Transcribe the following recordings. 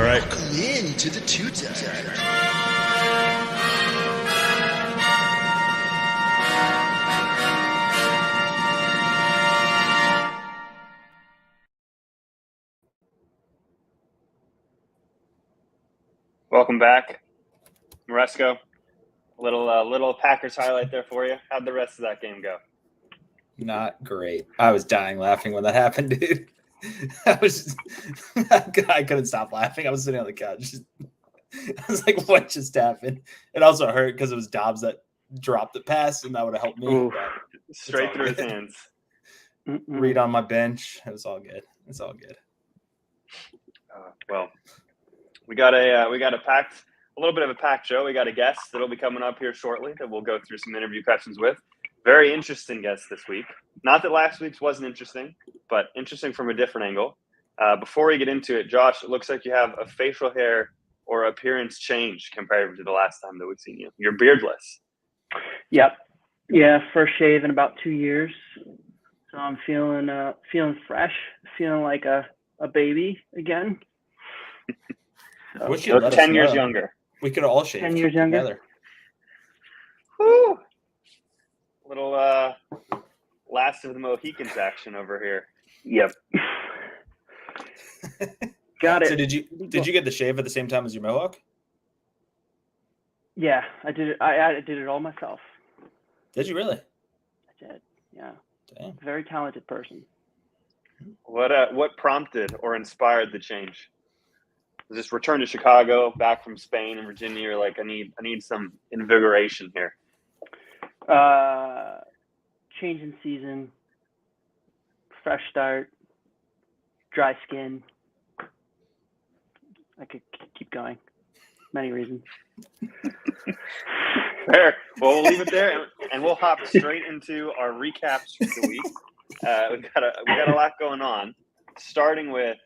right. Welcome in to the tutor. Welcome back, Moresco. Little Packers highlight there for you. How'd the rest of that game go? Not great. I was dying laughing when that happened, dude. I couldn't stop laughing. I was sitting on the couch. I was like, what just happened? It also hurt because it was Dobbs that dropped the pass, and that would have helped me. Straight through his hands. Read on my bench. It was all good. It's all good. Well, we got a little bit of a packed show. We got a guest that'll be coming up here shortly that we'll go through some interview questions with. Very interesting guest this week. Not that last week's wasn't interesting, but interesting from a different angle. Before we get into it, Josh, it looks like you have a facial hair or appearance change compared to the last time that we've seen you. You're beardless. Yep. Yeah, first shave in about 2 years. So I'm feeling fresh, feeling like a baby again. So, you look 10 years younger. We could all shave 10 years younger. Together. Woo! Little last of the Mohicans action over here. Yep. Got it. So did you get the shave at the same time as your mohawk? Yeah, I did it. I did it all myself. Did you really? I did. Yeah. Damn. Very talented person. What prompted or inspired the change? Was this return to Chicago, back from Spain and Virginia? You're like, I need some invigoration here. Change in season, fresh start, dry skin. I could keep going. Many reasons. Fair. Well, we'll leave it there, and we'll hop straight into our recaps for the week. We got a lot going on, starting with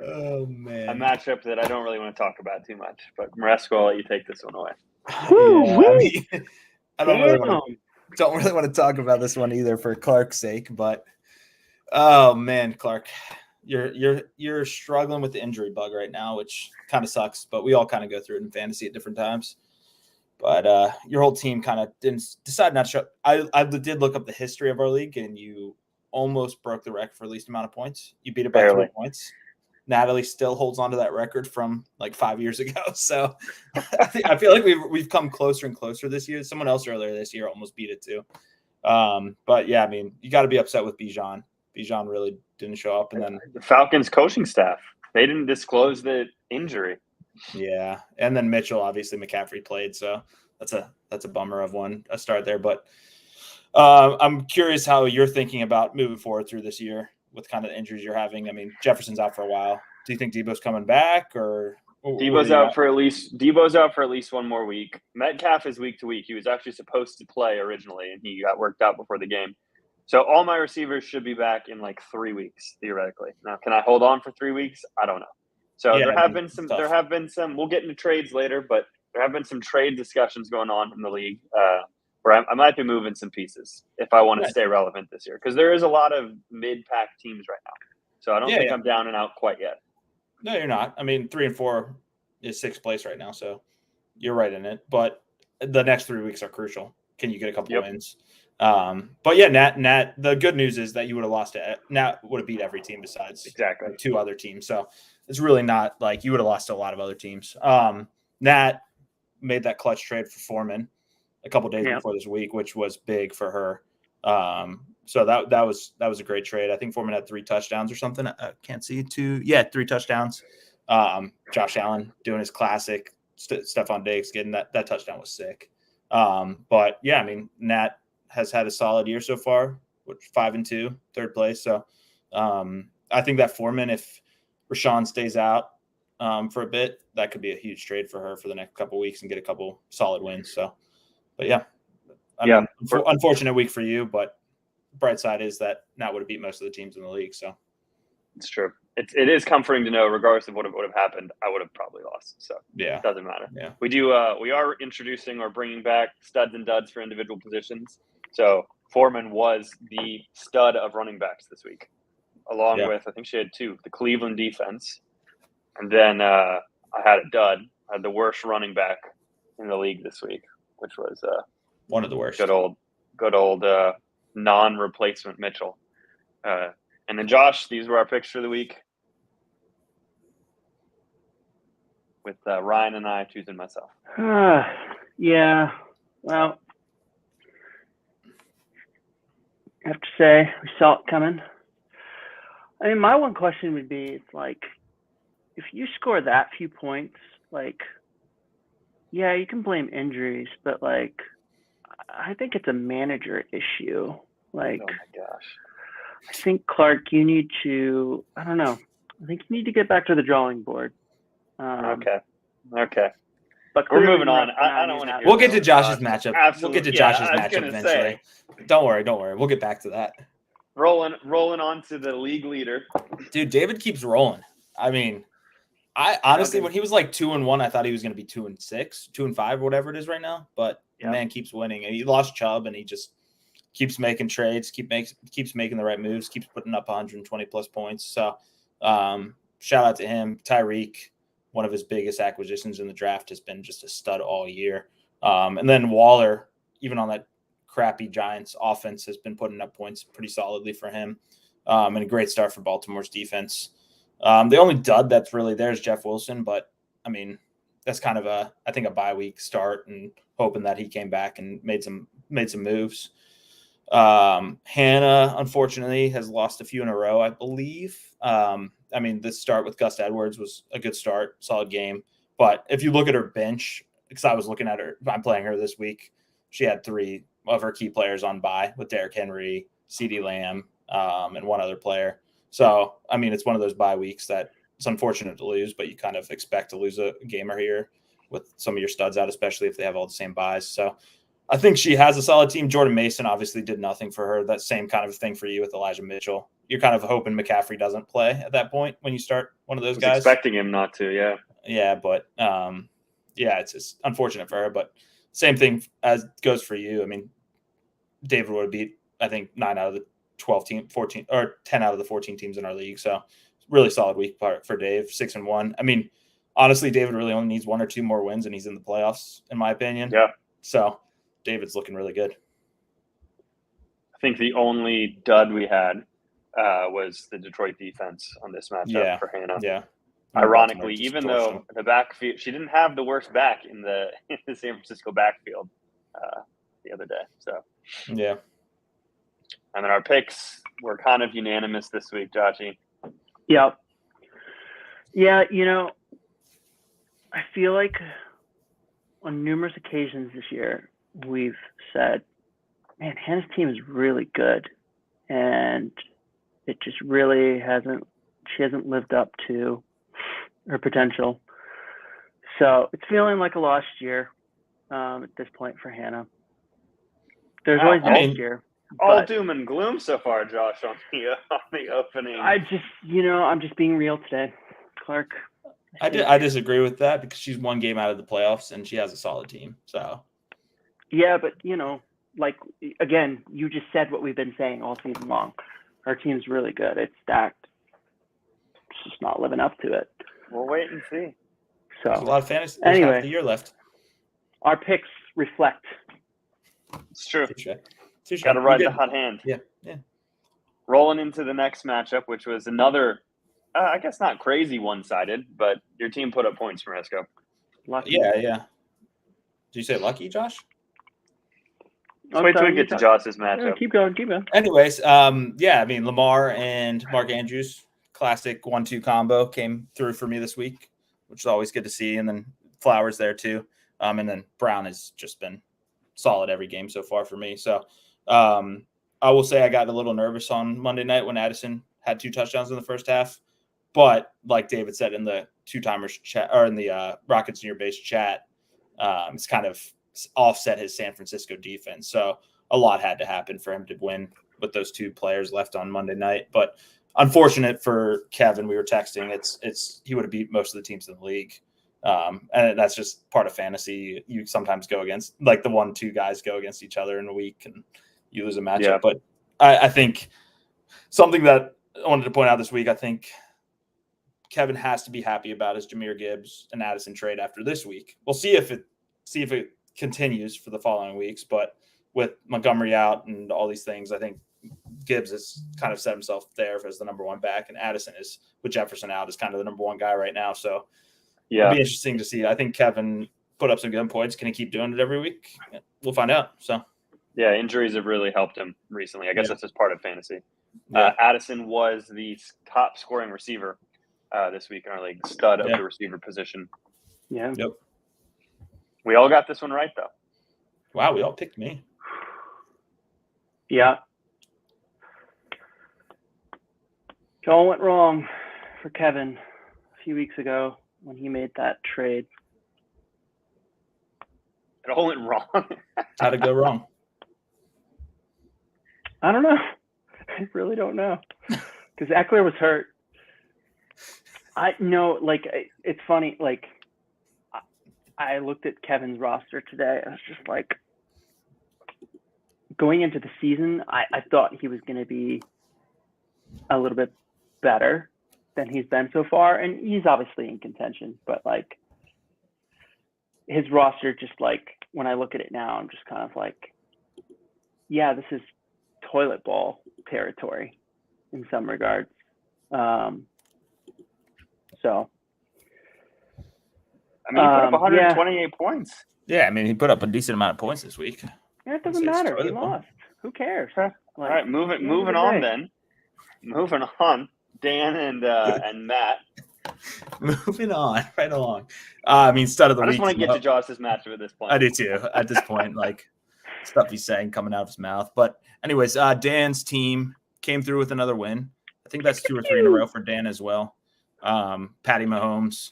a matchup that I don't really want to talk about too much. But Moresco, I'll let you take this one away. Yeah, I don't really want to talk about this one either for Clark's sake, but oh man, Clark, you're struggling with the injury bug right now, which kind of sucks, but we all kind of go through it in fantasy at different times. But your whole team kind of decide not to show. I did look up the history of our league, and you almost broke the record for least amount of points. You beat it by 3 points. Natalie still holds on to that record from like 5 years ago. So I feel like we've come closer and closer this year. Someone else earlier this year almost beat it too. But yeah, I mean, you got to be upset with Bijan. Bijan really didn't show up, and then the Falcons coaching staff, they didn't disclose the injury. Yeah, and then Mitchell, obviously McCaffrey played, so that's a bummer of a start there. But I'm curious how you're thinking about moving forward through this year with kind of the injuries you're having. I mean, Jefferson's out for a while. Do you think Debo's coming back, or Debo's out for at least 1 more week? Metcalf is week to week. He was actually supposed to play originally, and he got worked out before the game. So all my receivers should be back in like 3 weeks theoretically. Now, can I hold on for 3 weeks? I don't know. So yeah, there have been some. We'll get into trades later, but there have been some trade discussions going on in the league where I might be moving some pieces if I want to stay relevant this year, because there is a lot of mid-pack teams right now. So I don't think I'm down and out quite yet. No, you're not. I mean, 3 and 4 is 6th place right now, so you're right in it. But the next 3 weeks are crucial. Can you get a couple wins? But yeah, Nat. The good news is that you would have lost to Nat would have beat every team besides 2 other teams. So it's really not like you would have lost to a lot of other teams. Nat made that clutch trade for Foreman a couple days before this week, which was big for her. So that was a great trade. I think Foreman had 3 touchdowns or something. I can't see 2. Yeah, 3 touchdowns. Josh Allen doing his classic. Stephon Diggs getting that touchdown was sick. But yeah, I mean, Nat has had a solid year so far, which 5-2, 3rd place. So I think that Foreman, if Rashawn stays out for a bit, that could be a huge trade for her for the next couple of weeks and get a couple solid wins. So, but yeah, I mean, unfortunate week for you, but bright side is that Nat would have beat most of the teams in the league. So it's true. It is comforting to know, regardless of what would have happened, I would have probably lost. So yeah, it doesn't matter. Yeah, we are introducing or bringing back studs and duds for individual positions. So Foreman was the stud of running backs this week, along with, I think she had 2, the Cleveland defense And then I had a dud. I had the worst running back in the league this week, which was One of the worst. good old non-replacement Mitchell. And then Josh, these were our picks for the week, with Ryan and I choosing myself. Yeah. Well, I have to say we saw it coming. I mean, my one question would be, it's like, if you score that few points, like, yeah, you can blame injuries, but like, I think it's a manager issue. Like, Oh my gosh. I think, Clark, you need to, I don't know, I think you need to get back to the drawing board. Okay. But We're clearly moving on. right now I don't you're want to not. hear We'll get to about Josh's Josh. matchup. Absolutely. We'll get to Yeah, Josh's I was matchup gonna eventually. say, Don't worry. We'll get back to that. rolling on to the league leader. Dude, David keeps rolling. I mean, I honestly, Okay. when he was like 2-1, I thought he was going to be 2-6, 2-5, whatever it is right now. But the Yeah. man keeps winning, and he lost Chubb, and he just keeps making trades, keeps making the right moves, keeps putting up 120 plus points. So, shout out to him. Tyreek, one of his biggest acquisitions in the draft, has been just a stud all year. And then Waller, even on that crappy Giants offense, has been putting up points pretty solidly for him. And a great start for Baltimore's defense. The only dud that's really there is Jeff Wilson, but I mean, that's kind of I think a bye week start, and hoping that he came back and made some moves. Hannah, unfortunately, has lost a few in a row, I believe. I mean, this start with Gus Edwards was a good start, solid game. But if you look at her bench, because I was looking at her, I'm playing her this week. She had 3 of her key players on bye with Derrick Henry, CeeDee Lamb, and one other player. So, I mean, it's one of those bye weeks that it's unfortunate to lose, but you kind of expect to lose a gamer here with some of your studs out, especially if they have all the same buys. So I think she has a solid team. Jordan Mason obviously did nothing for her. That same kind of thing for you with Elijah Mitchell. You're kind of hoping McCaffrey doesn't play at that point when you start one of those guys. Expecting him not to, yeah. Yeah, but it's just unfortunate for her. But same thing as goes for you. I mean, David would have beat, I think, 9 out of the 12 team, 14 or 10 out of the 14 teams in our league. So really solid week for Dave, 6-1. I mean, honestly, David really only needs 1 or 2 more wins, and he's in the playoffs, in my opinion. Yeah. So David's looking really good. I think the only dud we had was the Detroit defense on this matchup for Hannah. Yeah. Ironically, even though the backfield, she didn't have the worst back in the San Francisco backfield the other day. So yeah. And then our picks were kind of unanimous this week, Joshy. Yep. Yeah, I feel like on numerous occasions this year, we've said, man, Hannah's team is really good. And it just really she hasn't lived up to her potential. So it's feeling like a lost year at this point for Hannah. There's always next year. All doom and gloom so far, Josh, on the opening. I'm just being real today, Clark. I disagree with that because she's 1 game out of the playoffs and she has a solid team. So yeah, but like again, you just said what we've been saying all season long. Our team's really good. It's stacked. It's just not living up to it. We'll wait and see. So there's a lot of fantasy. There's half the year left. Our picks reflect. It's true. Touche. Got to ride the hot hand. Yeah. Rolling into the next matchup, which was another, I guess not crazy one-sided, but your team put up points, Marisco. Lucky. Yeah. Did you say lucky, Josh? Let's wait till we get to Josh's matchup. Yeah, keep going. Anyways, I mean, Lamar and Mark Andrews, classic 1-2 combo came through for me this week, which is always good to see. And then Flowers there too. And then Brown has just been solid every game so far for me. So I will say I got a little nervous on Monday night when Addison had 2 touchdowns in the first half. But like David said in the 2-timers chat or in the Rockets in Your Base chat, it's kind of offset his San Francisco defense. So a lot had to happen for him to win with those 2 players left on Monday night. But unfortunate for Kevin, we were texting. It's he would have beat most of the teams in the league. And that's just part of fantasy. You sometimes go against like the 1-2 guys go against each other in a week and you lose a matchup. Yeah. But I think something that I wanted to point out this week, I think Kevin has to be happy about is Jahmyr Gibbs and Addison trade after this week. We'll see if it continues for the following weeks. But with Montgomery out and all these things, I think Gibbs has kind of set himself there as the number one back, and Addison is, with Jefferson out, is kind of the number one guy right now. So it'll be interesting to see. I think Kevin put up some good points. Can he keep doing it every week? We'll find out. So yeah, injuries have really helped him recently. I guess that's just part of fantasy. Yeah. Addison was the top scoring receiver this week in our league, stud of the receiver position. Yeah. Yep. We all got this one right, though. Wow, we all picked me. Yeah. It all went wrong for Kevin a few weeks ago when he made that trade. It all went wrong. How'd it go wrong? I don't know. I really don't know. Because Eckler was hurt. It's funny. Like, I looked at Kevin's roster today. I was just like, going into the season, I thought he was going to be a little bit better than he's been so far. And he's obviously in contention, but like his roster, just like when I look at it now, I'm just kind of like, yeah, this is toilet ball territory in some regards. So. I mean, he put up 128 points. Yeah, I mean, he put up a decent amount of points this week. Yeah, it doesn't matter. He lost. Who cares? All right, moving on then. Moving on, Dan and Matt. Moving on, right along. I mean, stud of the week. I just want to get to Josh's matchup at this point. I do too. At this point, like stuff he's saying coming out of his mouth. But anyways, Dan's team came through with another win. I think that's 2 or 3 in a row for Dan as well. Patty Mahomes,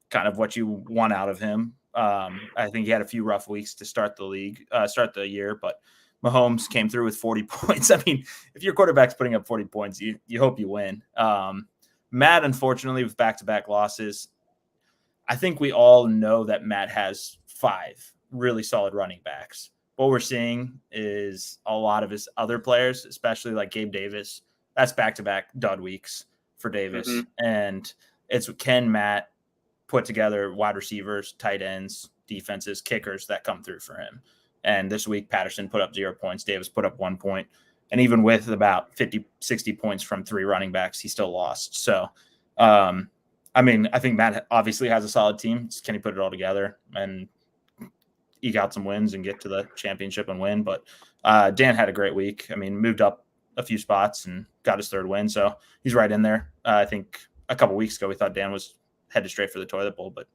kind of what you want out of him. I think he had a few rough weeks to start the year, but Mahomes came through with 40 points. I mean, if your quarterback's putting up 40 points, you hope you win. Matt, unfortunately, with back-to-back losses, I think we all know that Matt has 5 really solid running backs. What we're seeing is a lot of his other players, especially like Gabe Davis, that's back-to-back dud weeks for Davis. Mm-hmm. And it's can Matt put together wide receivers, tight ends, defenses, kickers that come through for him. And this week, Patterson put up 0 points. Davis put up 1 point. And even with about 50, 60 points from 3 running backs, he still lost. So, I mean, I think Matt obviously has a solid team. Can he put it all together and eke out some wins and get to the championship and win? But Dan had a great week. I mean, moved up a few spots and got his 3rd win. So he's right in there. I think a couple weeks ago, we thought Dan was headed straight for the toilet bowl. But,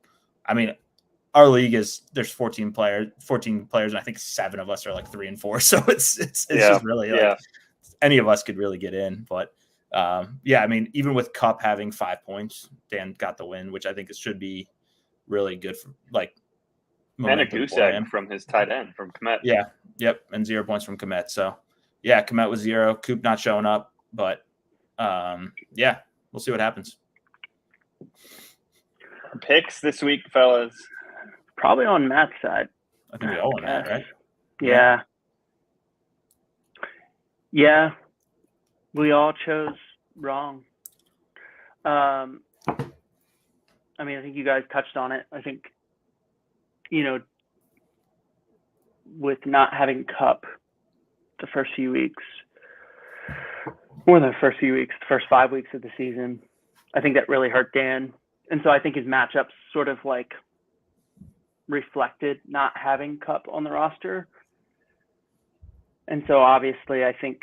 I mean, our league there's 14 players, and I think 7 of us are like 3 and 4. So it's just really like any of us could really get in. But I mean, even with Kupp having 5 points, Dan got the win, which I think it should be really good for like. And a goose egg from his tight end from Komet. Yeah. Yep. And 0 points from Komet. So yeah, Komet was 0. Coop not showing up, but we'll see what happens. Picks this week, fellas. Probably on Matt's side. I think we all won that, right? Yeah. Yeah. We all chose wrong. I mean, I think you guys touched on it. I think, with not having Kupp the first few weeks, more than the first few weeks, the first 5 weeks of the season, I think that really hurt Dan. And so I think his matchups sort of like reflected not having Kupp on the roster. And so obviously I think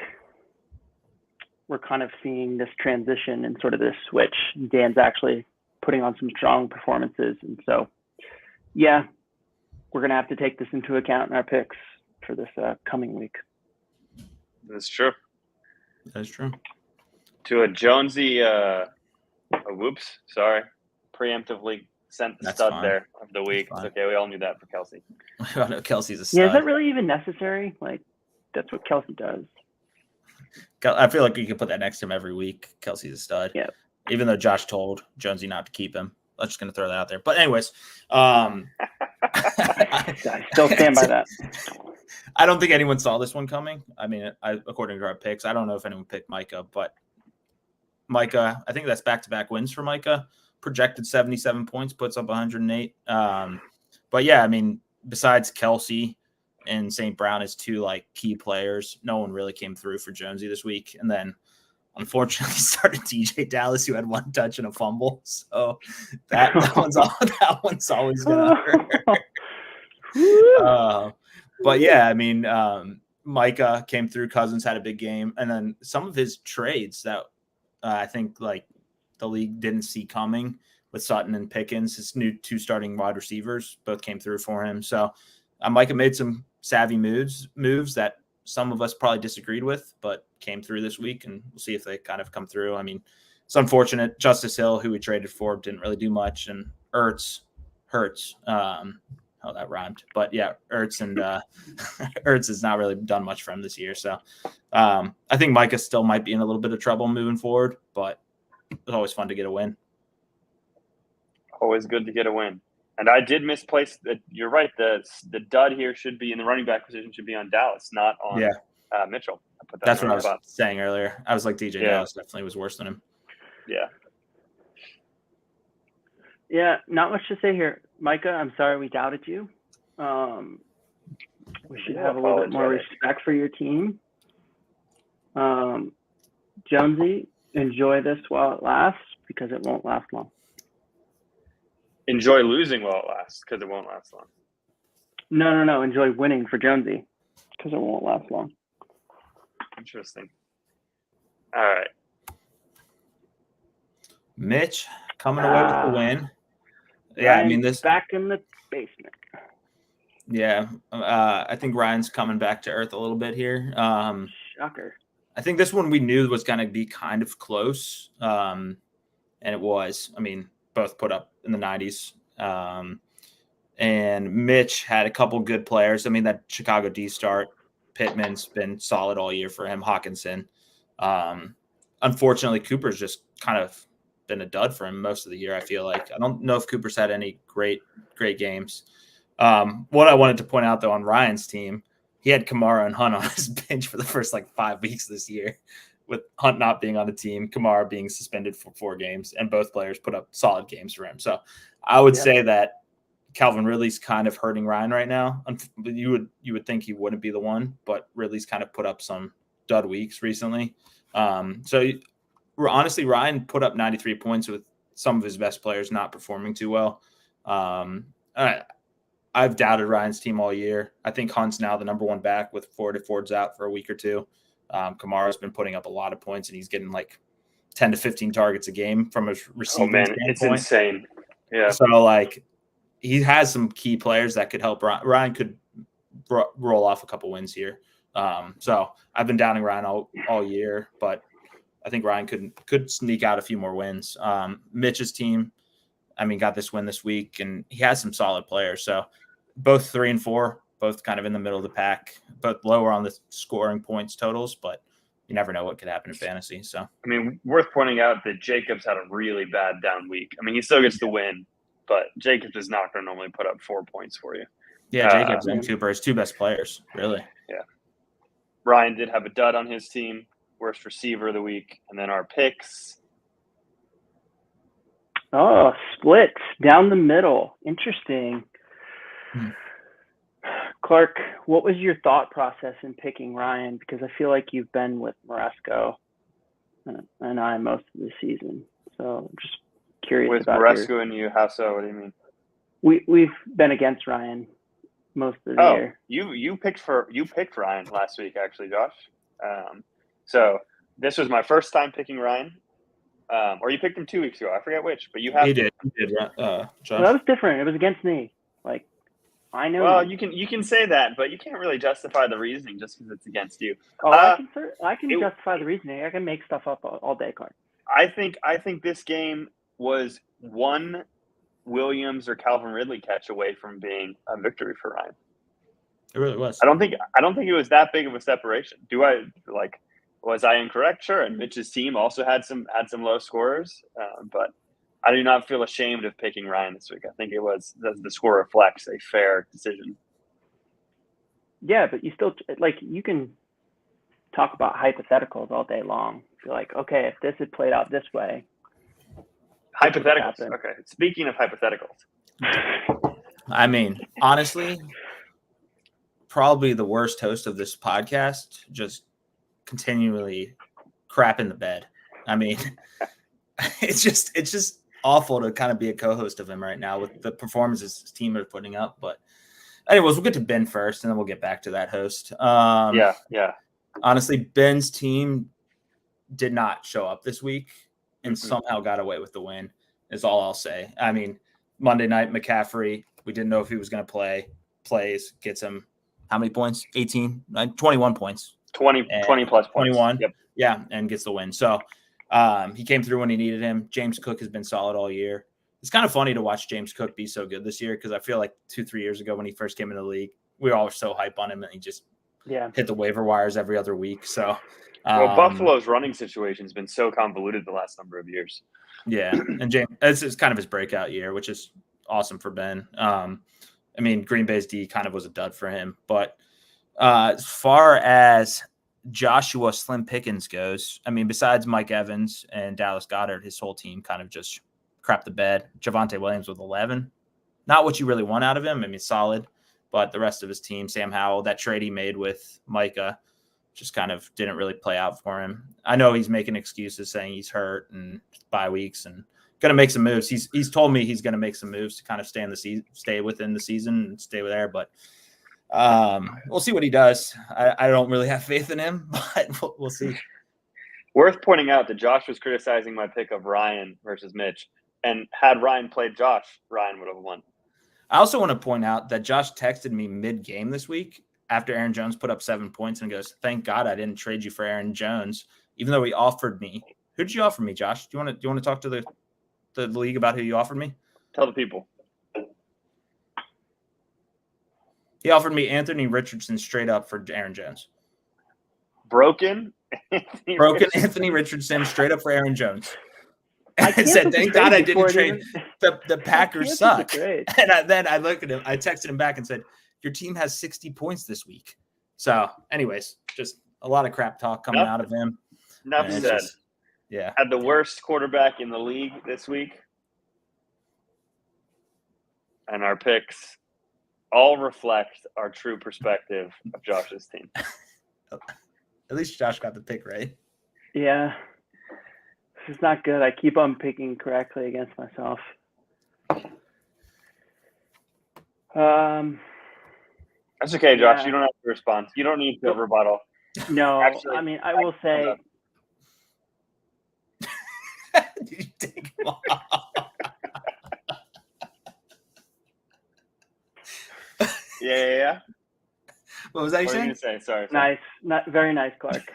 we're kind of seeing this transition and sort of this switch. Dan's actually putting on some strong performances. And so, yeah, we're going to have to take this into account in our picks for this coming week. That's true. That's true. To a Jonesy, preemptively sent the stud there of the week. It's okay, we all knew that for Kelsey. I know Kelsey's a stud. Yeah, is that really even necessary? Like, that's what Kelsey does. I feel like you could put that next to him every week. Kelsey's a stud. Yeah. Even though Josh told Jonesy not to keep him. I'm just going to throw that out there. But anyways. I still stand by that. I don't think anyone saw this one coming. I mean, according to our picks, I don't know if anyone picked Micah, but Micah, I think that's back-to-back wins for Micah. projected 77 points, puts up 108. But yeah, I mean, besides Kelsey and St. Brown as two like key players, no one really came through for Jonesy this week. And then unfortunately started DJ Dallas, who had one touch and a fumble. So that one's always gonna hurt. But yeah, I mean, Micah came through. Cousins had a big game, and then some of his trades that I think like the league didn't see coming with Sutton and Pickens, his new two starting wide receivers, both came through for him. So Micah made some savvy moves that some of us probably disagreed with, but came through this week, and we'll see if they kind of come through. I mean, it's unfortunate. Justice Hill, who we traded for, didn't really do much, and Hurts. Oh, that rhymed. But yeah, Ertz and Ertz has not really done much for him this year. So I think Micah still might be in a little bit of trouble moving forward, but it's always fun to get a win. Always good to get a win. And I did misplace that. You're right. The dud here should be in the running back position, should be on Dallas, not on Mitchell. That's what I was saying earlier. I was like, DJ Dallas definitely was worse than him. Yeah. Yeah, not much to say here. Micah, I'm sorry we doubted you. We should have a little bit more respect for your team. Jonesy, enjoy this while it lasts, because it won't last long. Enjoy losing while it lasts, because it won't last long. No. Enjoy winning for Jonesy, because it won't last long. Interesting. All right. Mitch coming away with the win. Yeah, I mean, this back in the basement. Yeah, I think Ryan's coming back to earth a little bit here. Shocker. I think this one we knew was going to be kind of close, and it was. I mean, both put up in the 90s. And Mitch had a couple good players. I mean, that Chicago D start, Pittman's been solid all year for him, Hawkinson. Unfortunately, Cooper's just kind of been a dud for him most of the year, I feel like. I don't know if Cooper's had any great games. What I wanted to point out, though, on Ryan's team, he had Kamara and Hunt on his bench for the first 5 weeks this year, with Hunt not being on the team, Kamara being suspended for 4 games, and both players put up solid games for him. So I would say that Calvin Ridley's kind of hurting Ryan right now. You would think he wouldn't be the one, but Ridley's kind of put up some dud weeks recently. So honestly, Ryan put up 93 points with some of his best players not performing too well. I've doubted Ryan's team all year. I think Hunt's now the number 1 back with Ford's out for a week or two. Kamara's been putting up a lot of points, and he's getting 10 to 15 targets a game from his receiving standpoint. It's insane. Yeah. So he has some key players that could help Ryan could roll off a couple wins here. So I've been downing Ryan all year, but I think Ryan could sneak out a few more wins. Mitch's team, I mean, got this win this week, and he has some solid players. So both 3 and 4, both kind of in the middle of the pack, both lower on the scoring points totals, but you never know what could happen in fantasy. So, I mean, worth pointing out that Jacobs had a really bad down week. I mean, he still gets the win, but Jacobs is not going to normally put up 4 points for you. Yeah, Jacobs and Cooper, his 2 best players, really. Yeah. Ryan did have a dud on his team, worst receiver of the week, and then our picks. Oh, splits down the middle. Interesting. Clark, what was your thought process in picking Ryan? Because I feel like you've been with Moresco and I most of the season. So I'm just curious with about Moresco and you. How so? What do you mean? We've been against Ryan most of the year. You picked Ryan last week, actually, Josh. So this was my first time picking Ryan. Or you picked him 2 weeks ago. I forget which, but you have. He did, Josh. Well, that was different. It was against me. I know. Well, you can say that, but you can't really justify the reasoning just because it's against you. Oh, I can justify the reasoning. I can make stuff up all day, Clark. I think this game was one Williams or Calvin Ridley catch away from being a victory for Ryan. It really was. I don't think it was that big of a separation. Was I incorrect? Sure. And Mitch's team also had some low scorers, but I do not feel ashamed of picking Ryan this week. I think it was the score reflects a fair decision. Yeah, but you still you can talk about hypotheticals all day long. You're like, okay, if this had played out this way, Hypotheticals. happen. Okay. Speaking of hypotheticals. I mean, honestly, probably the worst host of this podcast, just continually crap in the bed. I mean, it's just awful to kind of be a co-host of him right now with the performances his team are putting up. But anyways, we'll get to Ben first, and then we'll get back to that host. Yeah. Honestly, Ben's team did not show up this week and somehow got away with the win, is all I'll say. I mean, Monday night, McCaffrey, we didn't know if he was going to play, plays, gets him how many points? 18, 21 points. 20 plus points. 21. Yep. Yeah, and gets the win. So he came through when he needed him. James Cook has been solid all year. It's kind of funny to watch James Cook be so good this year because I feel like 2-3 years ago when he first came into the league, we were all so hype on him and he just hit the waiver wires every other week. So well, Buffalo's running situation has been so convoluted the last number of years. Yeah, and James, it's kind of his breakout year, which is awesome for Ben. I mean, Green Bay's D kind of was a dud for him. But as far as Joshua Slim Pickens goes, I mean, besides Mike Evans and Dallas Goedert, his whole team kind of just crapped the bed. Javonte Williams with 11. Not what you really want out of him. I mean, solid. But the rest of his team, Sam Howell, that trade he made with Micah, just kind of didn't really play out for him. I know he's making excuses saying he's hurt and bye weeks and going to make some moves. He's told me he's going to make some moves to kind of stay within the season and stay there. But we'll see what he does. I don't really have faith in him, but we'll see. Worth pointing out that Josh was criticizing my pick of Ryan versus Mitch. And had Ryan played Josh, Ryan would have won. I also want to point out that Josh texted me mid-game this week after Aaron Jones put up 7 points and goes, "Thank God I didn't trade you for Aaron Jones," even though he offered me. Who did you offer me, Josh? Do you want to talk to the league about who you offered me? Tell the people. He offered me Anthony Richardson straight up for Aaron Jones. Broken Anthony Richardson straight up for Aaron Jones. I And said, "Thank God I didn't trade. The Packers suck." And then I looked at him. I texted him back and said, "Your team has 60 points this week." So, anyways, just a lot of crap talk coming out of him. Enough said. Had the worst quarterback in the league this week. And our picks all reflect our true perspective of Josh's team. At least Josh got the pick right. Yeah. This is not good. I keep on picking correctly against myself. That's okay, Josh. Yeah. You don't have to respond. You don't need to rebuttal. No, actually, I mean, I will say. Did you take him off? Yeah. What was that you saying? Say? Sorry. Nice. Very nice, Clark.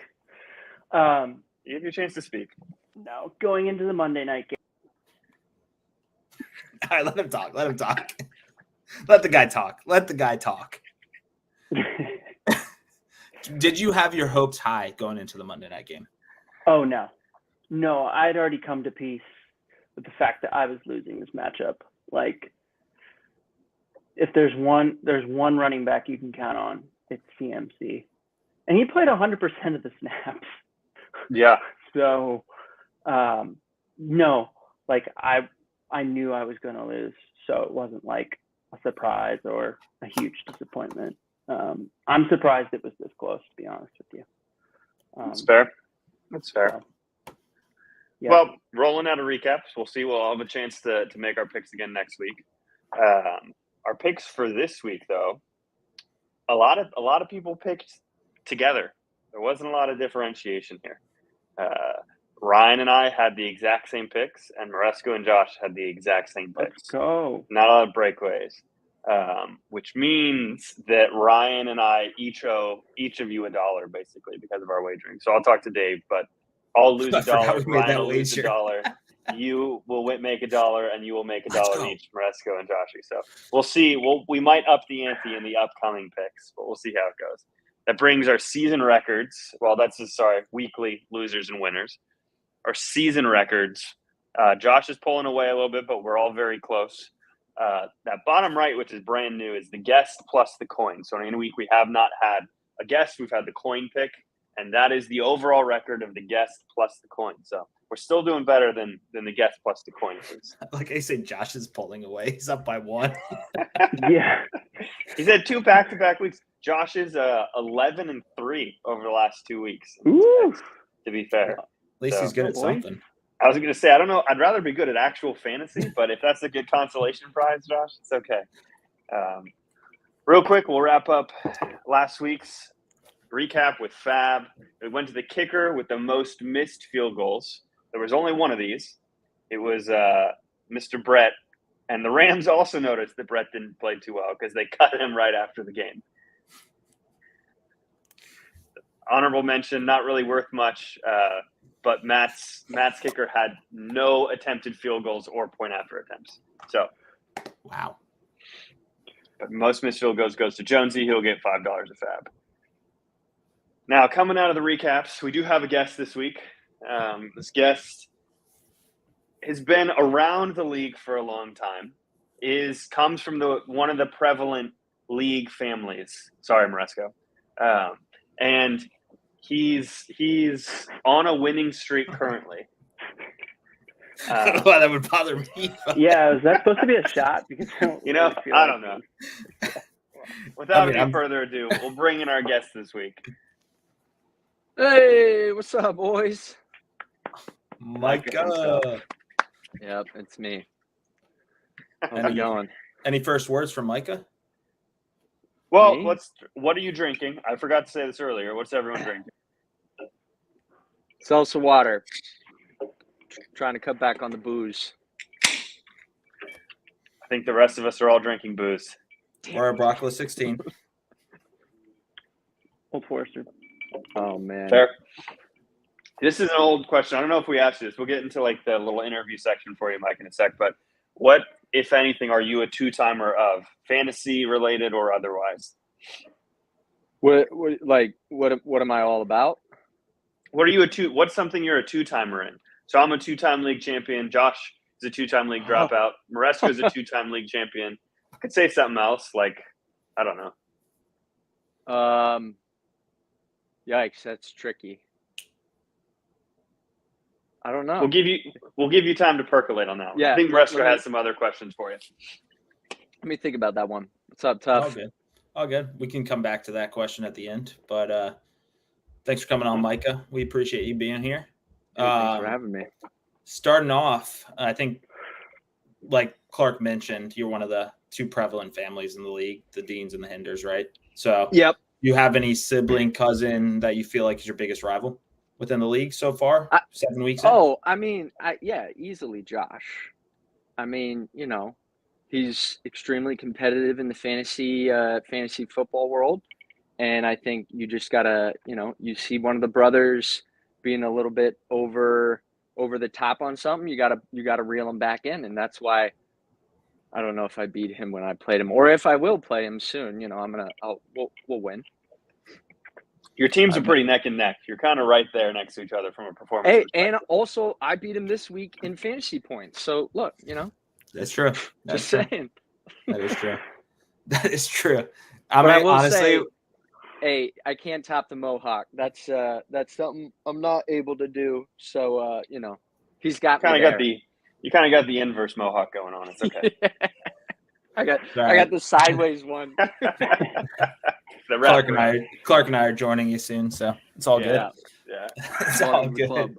You have your chance to speak. No, going into the Monday night game. All right, let him talk. Let the guy talk. Did you have your hopes high going into the Monday night game? Oh, no. No, I'd already come to peace with the fact that I was losing this matchup. Like, if there's one running back you can count on, it's CMC. And he played 100% of the snaps. Yeah. So, no, like I knew I was going to lose. So it wasn't like a surprise or a huge disappointment. I'm surprised it was this close, to be honest with you. That's fair. So, yeah. Well, rolling out of recaps, we'll see. We'll have a chance to make our picks again next week. Our picks for this week, though, a lot of people picked together. There wasn't a lot of differentiation here. Ryan and I had the exact same picks, and Maresco and Josh had the exact same picks. Let's go. Not a lot of breakaways, which means that Ryan and I each owe each of you $1, basically, because of our wagering. So I'll talk to Dave, but I'll lose $1. Ryan will lose $1. You will make $1, and you will make $1 each, Maresco and Joshy. So we'll see. We might up the ante in the upcoming picks, but we'll see how it goes. That brings our season records. Well, weekly losers and winners. Our season records. Josh is pulling away a little bit, but we're all very close. That bottom right, which is brand new, is the guest plus the coin. So in a week we have not had a guest. We've had the coin pick, and that is the overall record of the guest plus the coin. So we're still doing better than the guest plus the coin. Like I say, Josh is pulling away. He's up by 1. Yeah. He's had 2 back-to-back weeks. Josh is 11-3 over the last 2 weeks. Ooh. To be fair, At least he's good at something. I was going to say, I don't know. I'd rather be good at actual fantasy, but if that's a good consolation prize, Josh, it's okay. Real quick, we'll wrap up last week's recap with Fab. We went to the kicker with the most missed field goals. There was only one of these. It was Mr. Brett. And the Rams also noticed that Brett didn't play too well because they cut him right after the game. Honorable mention, not really worth much, but Matt's kicker had no attempted field goals or point after attempts. So, wow. But most missed field goals goes to Jonesy. He'll get $5 a Fab. Now, coming out of the recaps, we do have a guest this week. This guest has been around the league for a long time. Comes from one of the prevalent league families. Sorry, Moresco. And he's on a winning streak currently. I don't know why that would bother me. Yeah, is that supposed to be a shot? Because I don't I don't know. Without any further ado, we'll bring in our guest this week. Hey, what's up, boys? Micah. Yep, it's me. How's it going? Any first words from Micah? Well, Me? what are you drinking? I forgot to say this earlier. What's everyone drinking? Salsa water. Trying to cut back on the booze. I think the rest of us are all drinking booze. Or a Broccoli 16. Old Forester. Oh, man. Fair. This is an old question. I don't know if we asked you this. We'll get into like the little interview section for you, Mike, in a sec. But what, if anything, are you a two-timer of, fantasy related or otherwise? What am I all about? What's something you're a two-timer in? So I'm a two-time league champion. Josh is a two-time league dropout. Moresco is a two-time league champion. I could say something else, like, I don't know. Yikes, that's tricky. I don't know. We'll give you time to percolate on that one. Yeah, I think Moresco has some other questions for you. Let me think about that one. What's up, Tough? All good. We can come back to that question at the end. But thanks for coming on, Micah. We appreciate you being here. Thanks for having me. Starting off, I think, like Clark mentioned, you're one of the two prevalent families in the league, the Deans and the Hinders, right? So, yep. You have any sibling, cousin that you feel like is your biggest rival within the league so far? 7 weeks in? Oh, I mean, easily Josh. I mean, he's extremely competitive in the fantasy football world. And I think you just gotta, you see one of the brothers being a little bit over the top on something, you gotta reel him back in. And that's why I don't know if I beat him when I played him, or if I will play him soon. We'll win. Your teams are pretty neck and neck. You're kind of right there next to each other from a performance perspective. And also I beat him this week in fantasy points. So look, That's true. Just saying. That is true. That is true. I will honestly say, I can't top the Mohawk. That's something I'm not able to do. So he's got you kind of got the inverse Mohawk going on. It's okay. I got the sideways one. Clark and I are joining you soon, so it's all good. Yeah. It's all good.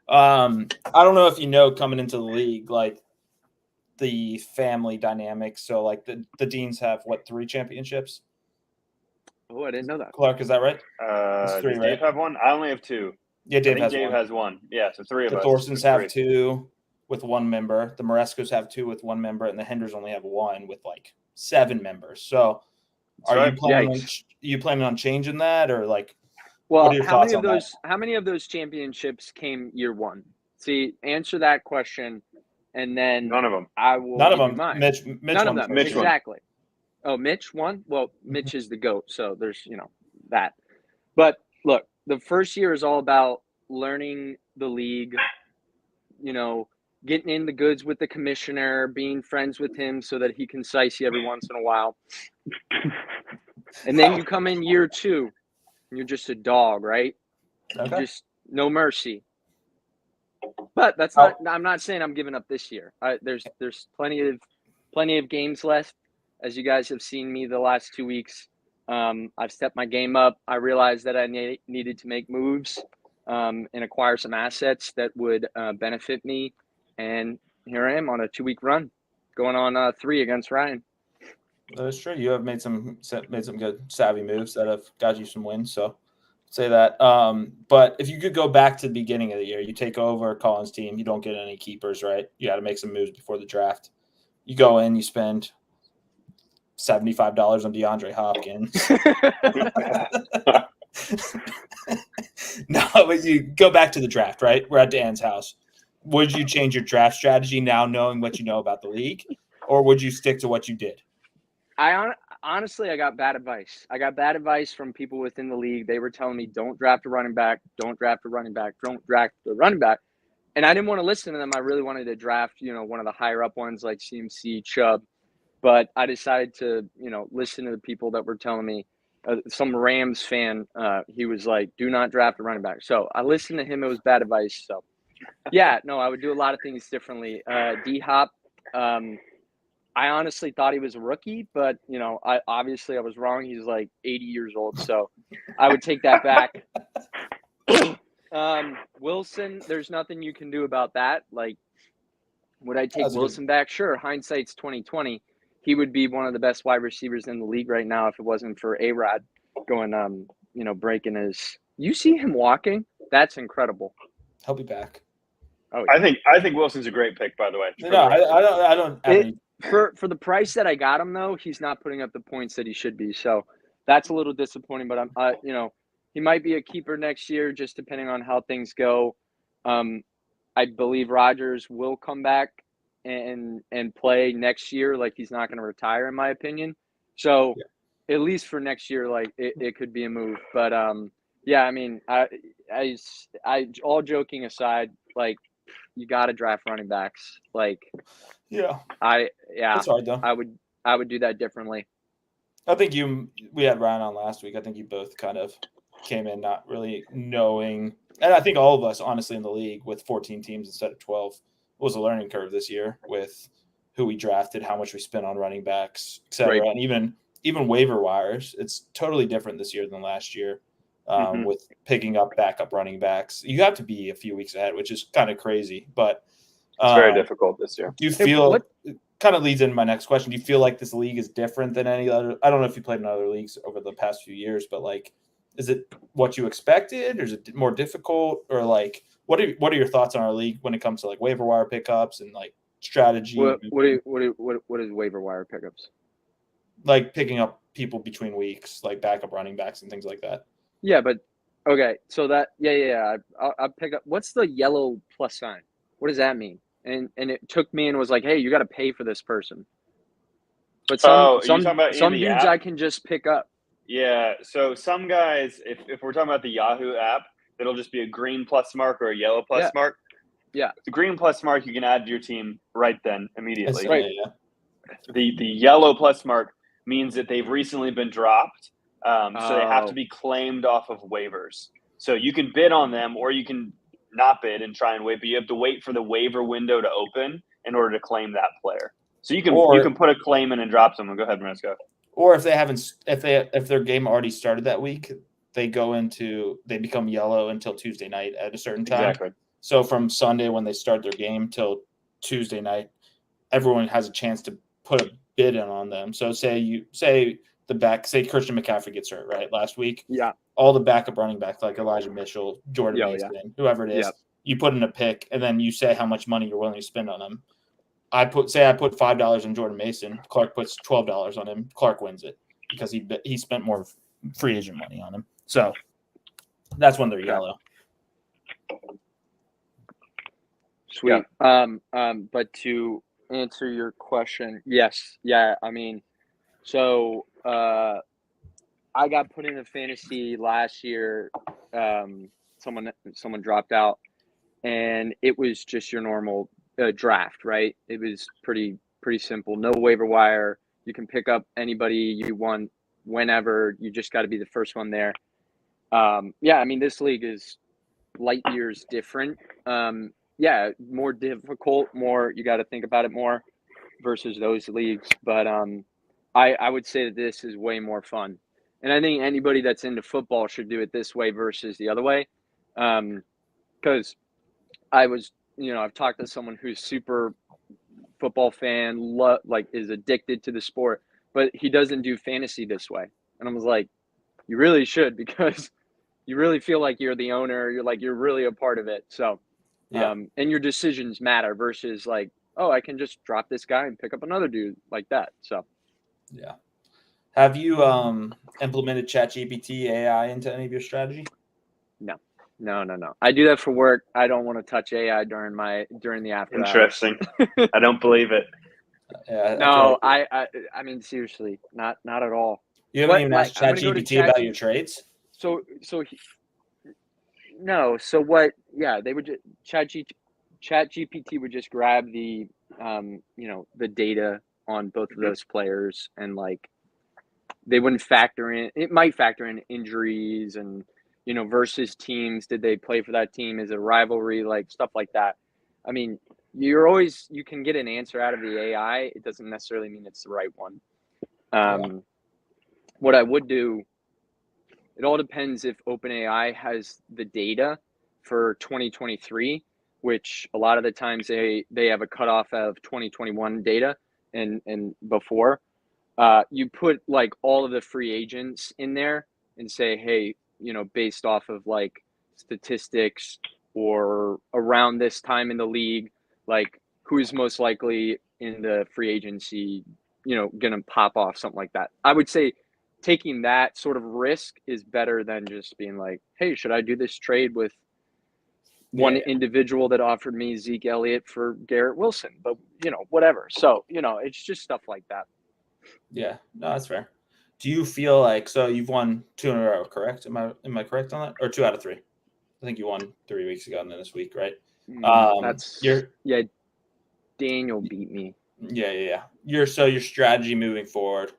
I don't know if you know, coming into the league, like the family dynamics. So like the Deans have 3 championships? Oh, I didn't know that. Clark, is that right? Does Dave have one? I only have 2. Yeah, Dave has one. Yeah, so 3 of us. The Thorsons have 2 with 1 member. The Morescos have 2 with 1 member, and the Hinders only have 1 with 7 members. So are you planning on changing that, or like? Well, how many of those championships came year 1? See, answer that question, and then none of them. I will. None of them. Mine. Mitch none of them. Mitch exactly. Oh, Mitch won? Well, Mitch is the GOAT, so there's, that. But look, the first year is all about learning the league, getting in the goods with the commissioner, being friends with him so that he can size you every once in a while. And then you come in year 2, and you're just a dog, right? Okay. Just no mercy. But that's not. I'm not saying I'm giving up this year. There's plenty of games left. As you guys have seen me the last 2 weeks, I've stepped my game up. I realized that I needed to make moves and acquire some assets that would benefit me. And here I am on a 2-week run, going on 3 against Ryan. That is true. You have made some good savvy moves that have got you some wins. So say that. But if you could go back to the beginning of the year, you take over Colin's team, you don't get any keepers, right? You got to make some moves before the draft. You go in, you spend $75 on DeAndre Hopkins. No, but you go back to the draft, right? We're at Dan's house. Would you change your draft strategy now knowing what you know about the league, or would you stick to what you did? Honestly, I got bad advice. I got bad advice from people within the league. They were telling me, don't draft a running back, don't draft a running back, don't draft a running back. And I didn't want to listen to them. I really wanted to draft, one of the higher up ones like CMC, Chubb. But I decided to, listen to the people that were telling me. Some Rams fan, he was like, do not draft a running back. So I listened to him. It was bad advice. So, yeah, no, I would do a lot of things differently. D-Hop, I honestly thought he was a rookie, but, I was wrong. He's like 80 years old. So I would take that back. Wilson, there's nothing you can do about that. Like, would I take Wilson back? Sure. Hindsight's 2020. He would be one of the best wide receivers in the league right now if it wasn't for A-Rod going, breaking his. You see him walking? That's incredible. He'll be back. Oh, yeah. I think Wilson's a great pick, by the way. No, I don't have any. For the price that I got him, though, he's not putting up the points that he should be. So that's a little disappointing. But he might be a keeper next year, just depending on how things go. I believe Rodgers will come back and play next year. Like, he's not going to retire, in my opinion. So at least for next year, like it could be a move. But yeah, I mean, I all joking aside, like, you got to draft running backs. Like, That's hard though. I would do that differently. I think we had Ryan on last week. I think you both kind of came in not really knowing, and I think all of us, honestly, in the league with 14 teams instead of 12, was a learning curve this year with who we drafted, how much we spent on running backs, et cetera. Right. And even waiver wires. It's totally different this year than last year with picking up backup running backs. You have to be a few weeks ahead, which is kind of crazy, but it's very difficult this year. Do you feel it kind of leads into my next question? Do you feel like this league is different than any other? I don't know if you played in other leagues over the past few years, but like, is it what you expected, or is it more difficult, or like, what are your thoughts on our league when it comes to like waiver wire pickups and like strategy? What is waiver wire pickups? Like picking up people between weeks, like backup running backs and things like that. Yeah, but okay, so that I'll pick up. What's the yellow plus sign? What does that mean? And it took me and was like, hey, you got to pay for this person. But some dudes app? I can just pick up. Yeah, so some guys, if we're talking about the Yahoo app, it'll just be a green plus mark or a yellow plus mark. Yeah. The green plus mark you can add to your team right then, immediately. Right. Yeah. The yellow plus mark means that they've recently been dropped, so they have to be claimed off of waivers. So you can bid on them, or you can not bid and try and wait, but you have to wait for the waiver window to open in order to claim that player. So you can put a claim in and drop someone. Go ahead, Marisco. Or if their game already started that week, they become yellow until Tuesday night at a certain time. Exactly. So from Sunday when they start their game till Tuesday night, everyone has a chance to put a bid in on them. So say Christian McCaffrey gets hurt, right? Last week. Yeah. All the backup running backs like Elijah Mitchell, Jordan Mason, whoever it is, you put in a pick, and then you say how much money you're willing to spend on them. I put $5 on Jordan Mason. Clark puts $12 on him. Clark wins it because he spent more free agent money on him. So that's when they're yellow. Sweet. But to answer your question, yes. Yeah, I mean, so I got put in a fantasy last year. Someone dropped out, and it was just your normal draft, right? It was pretty simple. No waiver wire. You can pick up anybody you want whenever. You just got to be the first one there. I mean, this league is light years different. More difficult, more you got to think about it more versus those leagues. But I would say that this is way more fun. And I think anybody that's into football should do it this way versus the other way. Because I've talked to someone who's super football fan, is addicted to the sport, but he doesn't do fantasy this way. And I was like, you really should, because you really feel like you're the owner. You're really a part of it. So, and your decisions matter versus like, oh, I can just drop this guy and pick up another dude like that. So, yeah. Have you implemented ChatGPT AI into any of your strategy? No. I do that for work. I don't want to touch AI during the after Interesting. I don't believe it. Yeah, no, I mean, seriously, not at all. You haven't even asked ChatGPT about your trades? So no. So what? Yeah, they would just ChatGPT would just grab the the data on both of those players, and like they wouldn't factor in. It might factor in injuries and versus teams. Did they play for that team? Is it a rivalry? Like stuff like that. I mean, you can get an answer out of the AI. It doesn't necessarily mean it's the right one. What I would do, it all depends if OpenAI has the data for 2023, which a lot of the times they have a cutoff of 2021 data and before. You put like all of the free agents in there and say, hey, based off of like statistics or around this time in the league, like who's most likely in the free agency, going to pop off, something like that. I would say taking that sort of risk is better than just being like, hey, should I do this trade with one individual that offered me Zeke Elliott for Garrett Wilson? But, whatever. So, it's just stuff like that. Yeah, no, that's fair. Do you feel like, so you've won 2 in a row, correct? Am I correct on that? Or 2 out of 3? I think you won 3 weeks ago and then this week, right? Daniel beat me. Yeah. Your strategy moving forward,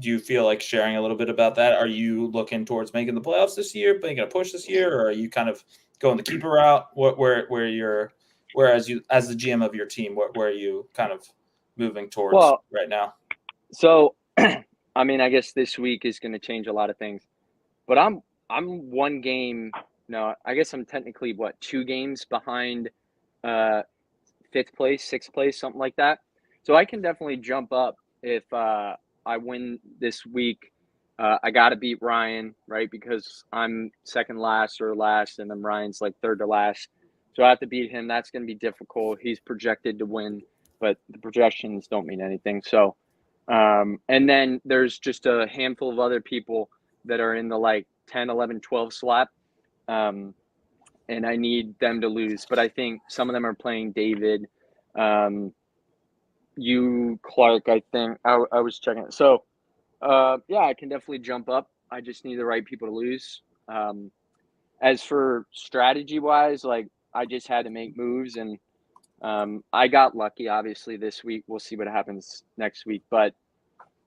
do you feel like sharing a little bit about that? Are you looking towards making the playoffs this year, making a push this year, or are you kind of going the keeper route? Whereas you, as the GM of your team, where are you kind of moving towards right now? So, I mean, I guess this week is going to change a lot of things, but I'm 1 game. No, I guess I'm technically 2 games behind 5th place, 6th place, something like that. So I can definitely jump up if I win this week. I got to beat Ryan, right? Because I'm second last or last, and then Ryan's like third to last. So I have to beat him. That's going to be difficult. He's projected to win, but the projections don't mean anything. So, and then there's just a handful of other people that are in the like 10, 11, 12 slot. And I need them to lose. But I think some of them are playing David, Clark, I think. I was checking it. So, I can definitely jump up. I just need the right people to lose. As for strategy-wise, like I just had to make moves, and I got lucky, obviously, this week. We'll see what happens next week. But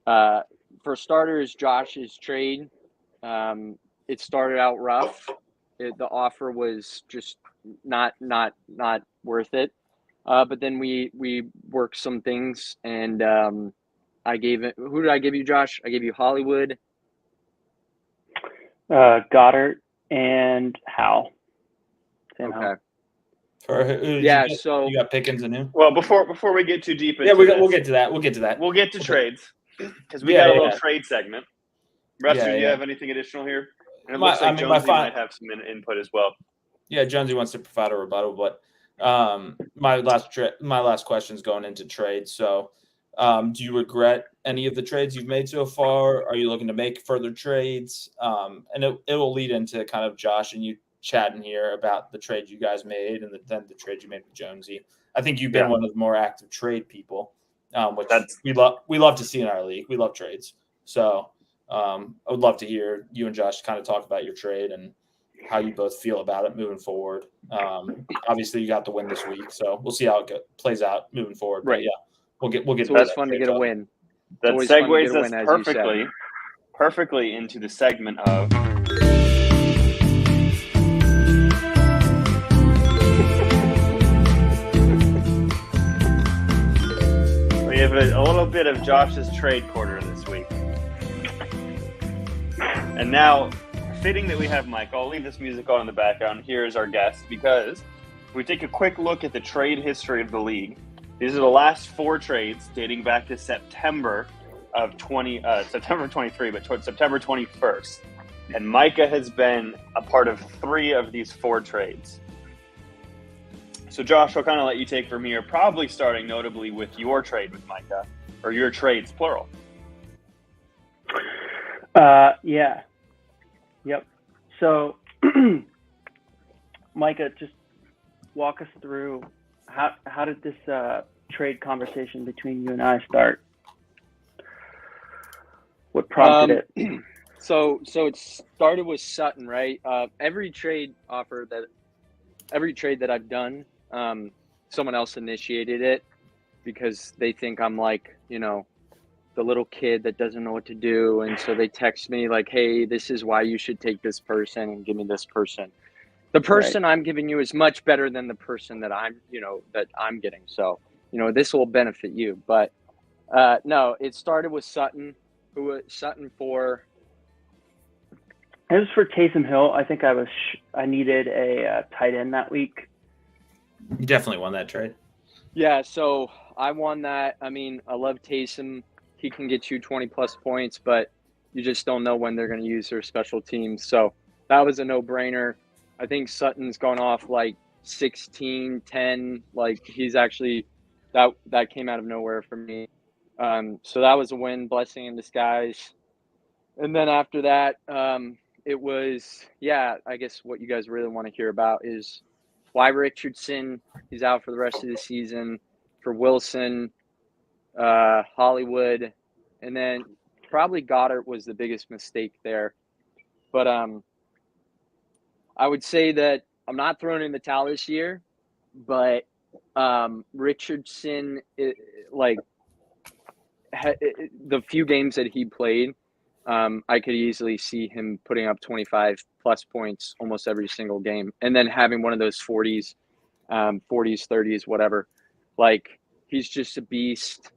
for starters, Josh's trade, it started out rough. The offer was just not worth it. But then we worked some things, and I gave it. Who did I give you, Josh? I gave you Hollywood, Goddard, and Howell. Okay. So you got Pickens and who? Well, before we get too deep into we'll get to that. We'll get to that. We'll get to trades because we got a little trade segment. Rester, do you have anything additional here? And it looks like Jonesy might have some input as well. Yeah, Jonesy wants to provide a rebuttal, but my last question is going into trades. So, do you regret any of the trades you've made so far? Are you looking to make further trades? And it will lead into kind of Josh and you chatting here about the trade you guys made and then the trade you made with Jonesy. I think you've been one of the more active trade people, which we love to see in our league. We love trades. So I would love to hear you and Josh kind of talk about your trade and how you both feel about it moving forward. Obviously, you got the win this week, so we'll see how it plays out moving forward. Right. But we'll get. It's always fun to get a win. That segues us perfectly into the segment of have a little bit of Josh's trade quarter this week. And now, fitting that we have Mike, I'll leave this music on in the background. Here's our guest, because we take a quick look at the trade history of the league. These are the last 4 trades dating back to September of September 23, but towards September 21st. And Micah has been a part of 3 of these 4 trades. So Josh, I'll kind of let you take from here, probably starting notably with your trade with Micah, or your trades, plural. Yeah. Yep. So, Micah, just walk us through how did this trade conversation between you and I start? What prompted it? So it started with Sutton, right? Every trade that I've done, someone else initiated it because they think I'm like, the little kid that doesn't know what to do. And so they text me like, hey, this is why you should take this person and give me this person. The person I'm giving you is much better than the person that I'm getting. So, this will benefit you. But no, it started with Sutton, for. It was for Taysom Hill. I think I needed a tight end that week. You definitely won that trade. Yeah, so I won that. I mean, I love Taysom. He can get you 20-plus points, but you just don't know when they're going to use their special teams. So that was a no-brainer. I think Sutton's gone off like 16, 10. Like, he's actually – that came out of nowhere for me. So that was a win, blessing in disguise. And then after that, it was – I guess what you guys really want to hear about is why Richardson, he's out for the rest of the season, for Wilson – Hollywood, and then probably Goddard was the biggest mistake there. But I would say that I'm not throwing in the towel this year, but Richardson, the few games that he played, I could easily see him putting up 25-plus points almost every single game, and then having one of those 40s, 30s, whatever. Like, he's just a beast.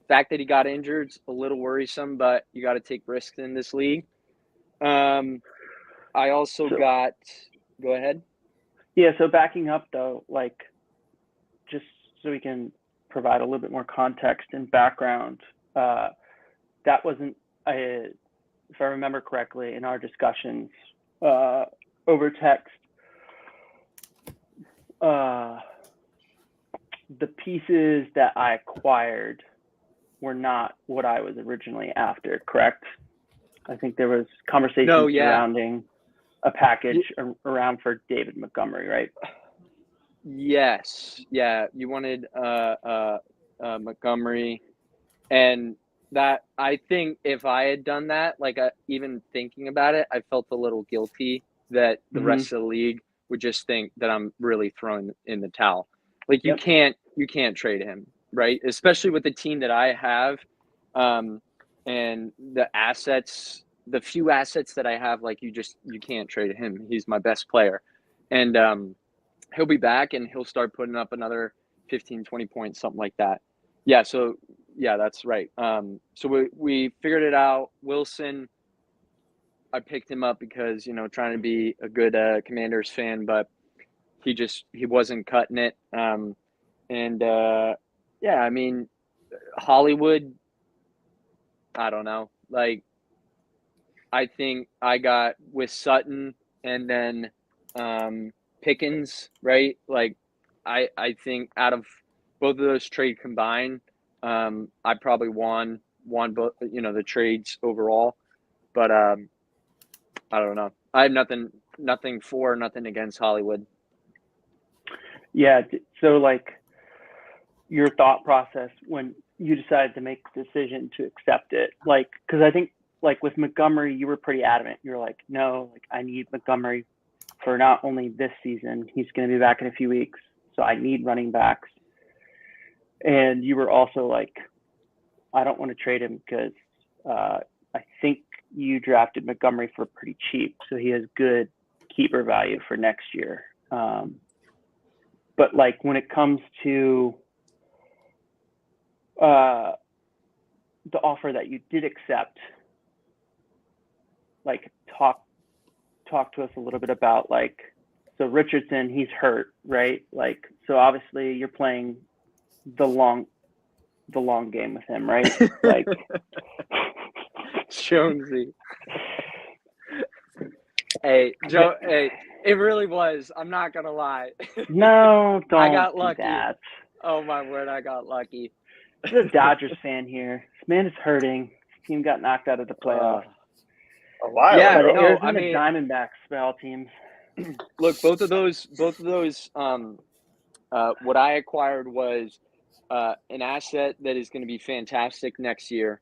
Fact that he got injured's a little worrisome, but you got to take risks in this league. I also go ahead. Yeah. So backing up though, like, just so we can provide a little bit more context and background, that wasn't if I remember correctly in our discussions, over text, the pieces that I acquired were not what I was originally after, correct? I think there was conversation surrounding a package around for David Montgomery, right? Yes. Yeah. You wanted Montgomery, and that, I think if I had done that, like, even thinking about it, I felt a little guilty that the rest of the league would just think that I'm really throwing in the towel. Like, you can't trade him, right? Especially with the team that I have, and the assets, the few assets that I have. Like, you can't trade him. He's my best player, and he'll be back and he'll start putting up another 15, 20 points, something like that. Yeah. So yeah, that's right. So we figured it out. Wilson, I picked him up because, trying to be a good Commanders fan, but he wasn't cutting it. I mean, Hollywood, I don't know. Like, I think I got with Sutton and then Pickens, right? Like, I think out of both of those trades combined, I probably won both, the trades overall. But I don't know. I have nothing for, nothing against Hollywood. Yeah. So, like, your thought process when you decided to make the decision to accept it, like, because I think, like, with Montgomery, you were pretty adamant. You're like, no, like, I need Montgomery for not only this season, he's going to be back in a few weeks, so I need running backs. And you were also like, I don't want to trade him because I think you drafted Montgomery for pretty cheap, so he has good keeper value for next year. But, like, when it comes to the offer that you did accept, like talk to us a little bit about like, so Richardson, he's hurt, right? Like, so obviously you're playing the long game with him, right? Like, Jonesy. Hey, Joe. Hey, it really was. I'm not gonna lie. no, don't I got do lucky. that. Oh my word, I got lucky. There's a Dodgers fan here. This man is hurting. His team got knocked out of the playoffs. A while Yeah, By the ago. no, Arizona I mean- Diamondbacks spell teams. Look, both of those. What I acquired was an asset that is going to be fantastic next year,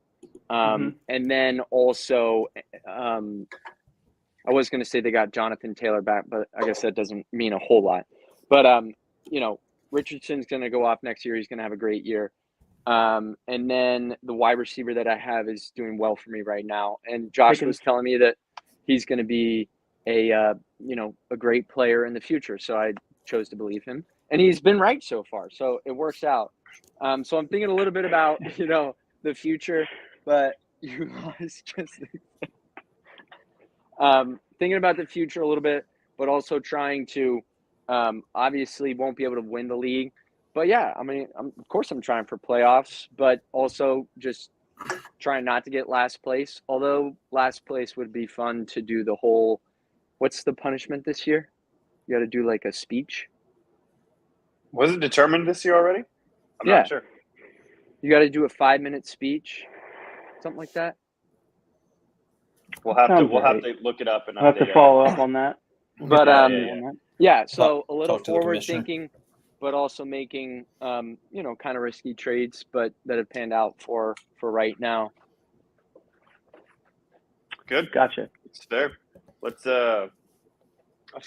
and then also, I was going to say they got Jonathan Taylor back, but I guess that doesn't mean a whole lot. But Richardson's going to go off next year. He's going to have a great year. And then the wide receiver that I have is doing well for me right now. And Josh was telling me that he's going to be a great player in the future. So I chose to believe him, and he's been right so far. So it works out. So I'm thinking a little bit about, the future, but you guys just thinking about the future a little bit, but also trying to, obviously won't be able to win the league. But yeah, I mean, of course I'm trying for playoffs, but also just trying not to get last place. Although last place would be fun to do the whole, what's the punishment this year? You got to do like a speech. Was it determined this year already? I'm Yeah. not sure. You got to do a 5-minute speech, something like that. We'll have Sounds to right. look it up and I'll have to update follow up on that. But yeah. So a little Talk to the forward commissioner. thinking, but also making kind of risky trades, but that have panned out for right now. Good. Gotcha. It's fair. Let's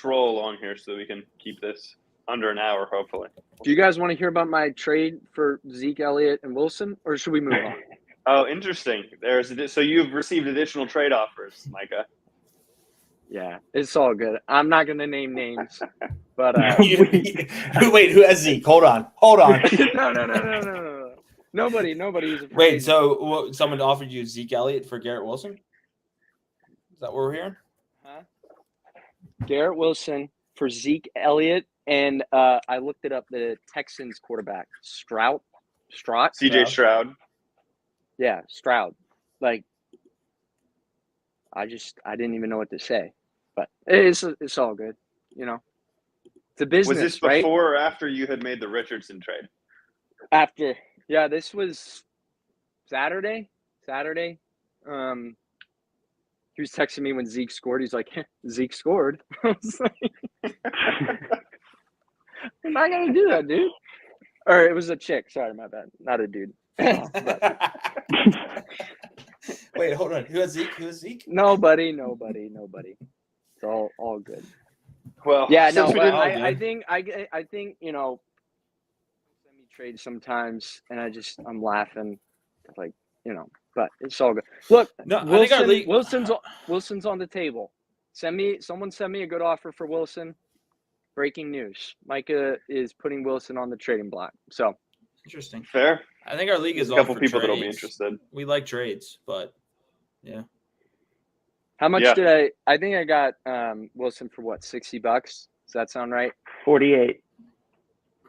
roll along here so that we can keep this under an hour, hopefully. Do you guys want to hear about my trade for Zeke Elliott and Wilson, or should we move on? Oh, interesting. So you've received additional trade offers, Micah. Yeah, it's all good. I'm not going to name names, but Wait, who has Zeke? Hold on. no. Nobody. Is a free Wait, agent. so someone offered you Zeke Elliott for Garrett Wilson? Is that what we're hearing? Huh? Garrett Wilson for Zeke Elliott, and I looked it up. The Texans quarterback Stroud. CJ Stroud. Yeah, Stroud. Like, I didn't even know what to say, but it's all good. It's a business. Was this right? before or after you had made the Richardson trade? After. Yeah, this was Saturday. He was texting me when Zeke scored. He's like, Zeke scored. I was like, I'm not gonna do that, dude. Or it was a chick. Sorry, my bad. Not a dude. Wait, hold on. Who has Zeke? Nobody. It's all good. Well, Yeah, since no, we but didn't, I think send me trades sometimes, and I'm laughing, like but it's all good. Look, No, Wilson, I think our league. Wilson's on the table. Someone send me a good offer for Wilson. Breaking news: Micah is putting Wilson on the trading block. So Interesting. fair. I think our league There's is a all couple for people trades. that'll be interested. We like trades, but yeah. how much Yeah. did I think I got Wilson for what, $60? Does that sound right? 48.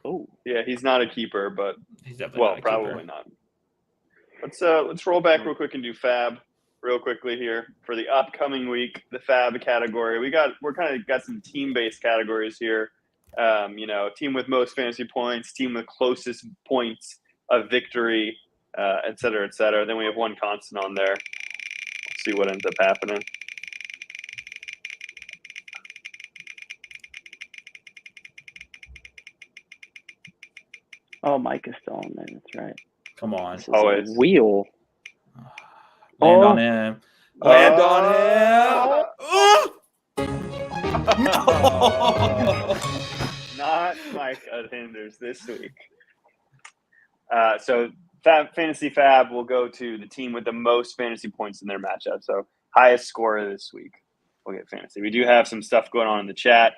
Oh, Yeah, he's not a keeper, but He's definitely not a keeper. probably not. Let's roll back real quick and do Fab real quickly here for the upcoming week. The Fab category. We're kind of got some team-based categories here. Team with most fantasy points, team with closest points of victory, et cetera, et cetera. Then we have one constant on there. Let's see what ends up happening. Oh, Mike is still on there. That's right. Come on. this is Always. a wheel. Land Oh. on him. Land on him. Not Micah Hinders this week. So Fantasy Fab will go to the team with the most fantasy points in their matchup. So highest scorer this week will get fantasy. We do have some stuff going on in the chat.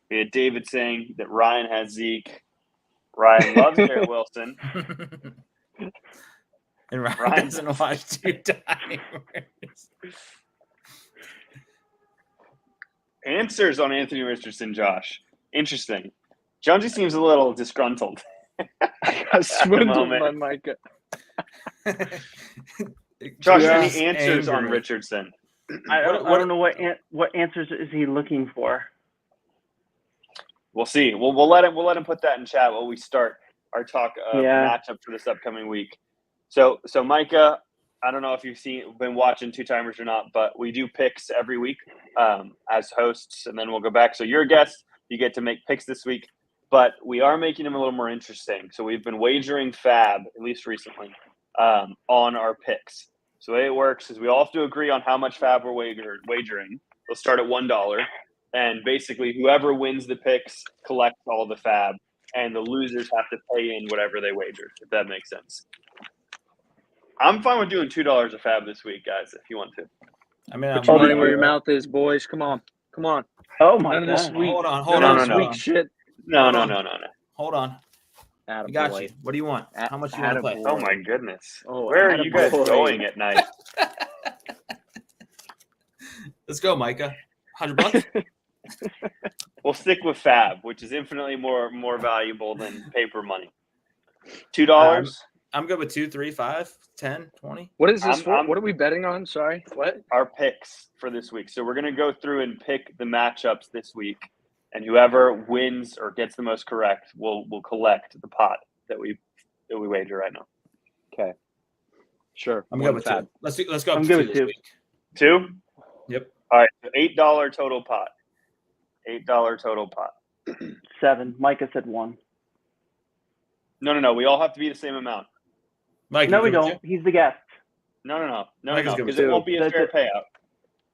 We had David saying that Ryan has Zeke. Ryan loves Garrett Wilson. And Ryan Ryan doesn't watch two timers. Answers on Anthony Richardson, Josh. Interesting. Jonesy seems a little disgruntled. I got swindled moment. by Micah. Josh, Yeah. any answers on Angry. Richardson? I What- don't know what answers is he looking for. We'll see. We'll let him put that in chat while we start our talk of Yeah. matchup for this upcoming week. So Micah, I don't know if you've been watching Two Timers or not, but we do picks every week as hosts, and then we'll go back. So you're a guest, you get to make picks this week, but we are making them a little more interesting. So we've been wagering fab, at least recently, on our picks. So the way it works is we all have to agree on how much fab we're wagering. We'll start at $1. And basically, whoever wins the picks collects all the fab, and the losers have to pay in whatever they wagered, if that makes sense. I'm fine with doing $2 a fab this week, guys, if you want to. I mean, Put your Oh, money the- where your mouth is, boys. Come on. Oh my None of this god! week. hold on, None of this no. week shit. No. hold on. I got you. What do you want? How much do you want to play? Attaboy. Oh, my goodness. Oh, Where are you guys attaboy. going at night? Let's go, Micah. $100. We'll stick with fab, which is infinitely more valuable than paper money. $2. I'm good with 2, 3, 5, 10, 20. What is this I'm- for? I'm- What are we betting on? Sorry. What? Our picks for this week. So we're going to go through and pick the matchups this week, and whoever wins or gets the most correct will collect the pot that we wager right now. Okay. Sure. I'm One good with fab. 2. Let's go up I'm to good 2 with this 2. week. 2? Yep. All right. So $8 total pot. $8 total pot. 7. Micah said 1. No. We all have to be the same amount. Mike, No, you we good with don't. He's the guest. No. Mike is good with Because it 2. won't be a That's fair it. payout.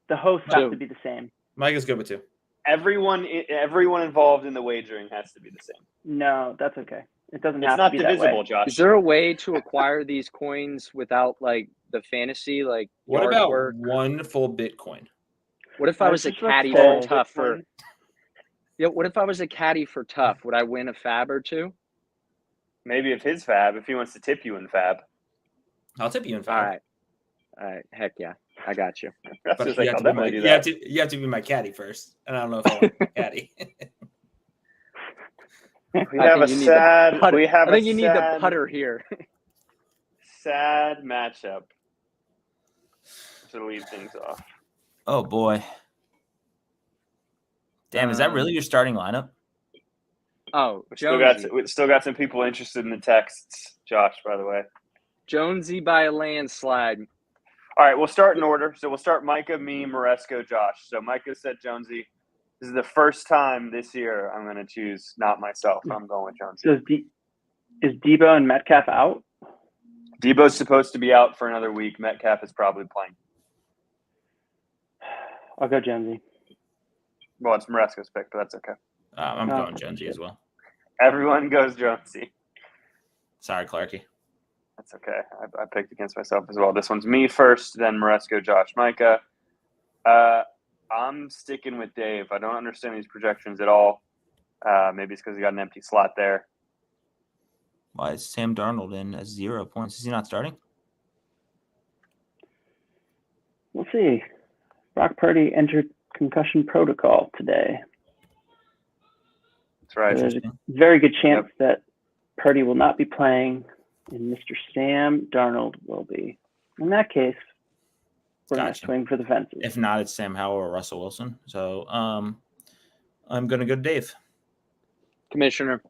The hosts Two. have to be the same. 2? Mike is good with 2. Everyone involved in the wagering has to be the same. No, that's okay. It doesn't It's have not to be that divisible, way. Josh. Is there a way to acquire these coins without like the fantasy, like What yard about work? one full Bitcoin? What if I was a just about to caddy say- for Tough for? Yeah. What if I was a caddy for Tough? Would I win a fab or two? Maybe if his fab, if he wants to tip you in fab. I'll tip you in All 5. right. Heck yeah. I got you. That's But just you like, have, I'll to be my, definitely do you, have that. to, you have to be my caddy first. And I don't know if I want to be my caddy. We I have think a you need the sad. putter. We have I think a you need the putter here. sad matchup to lead things off. Oh boy. Damn, is that really your starting lineup? Oh, We still got some people interested in the texts, Josh, by the way. Jonesy by a landslide. All right, we'll start in order. So we'll start Micah, me, Moresco, Josh. So Micah said Jonesy. This is the first time this year I'm going to choose not myself. I'm going with Jonesy. So is Debo and Metcalf out? Debo's supposed to be out for another week. Metcalf is probably playing. I'll go Jonesy. Well, it's Moresco's pick, but that's okay. I'm Oh, going Jonesy as well. Everyone goes Jonesy. Sorry, Clarky. That's okay. I picked against myself as well. This one's me first, then Moresco, Josh, Micah. I'm sticking with Dave. I don't understand these projections at all. Maybe it's because he got an empty slot there. Why is Sam Darnold in at 0 points? Is he not starting? We'll see. Brock Purdy entered concussion protocol today. That's right. There's a very good chance that Purdy will not be playing, and Mr. Sam Darnold will be. In that case, we're going to Gotcha. swing for the fences. If not, it's Sam Howell or Russell Wilson. So I'm going to go to Dave. Commissioner.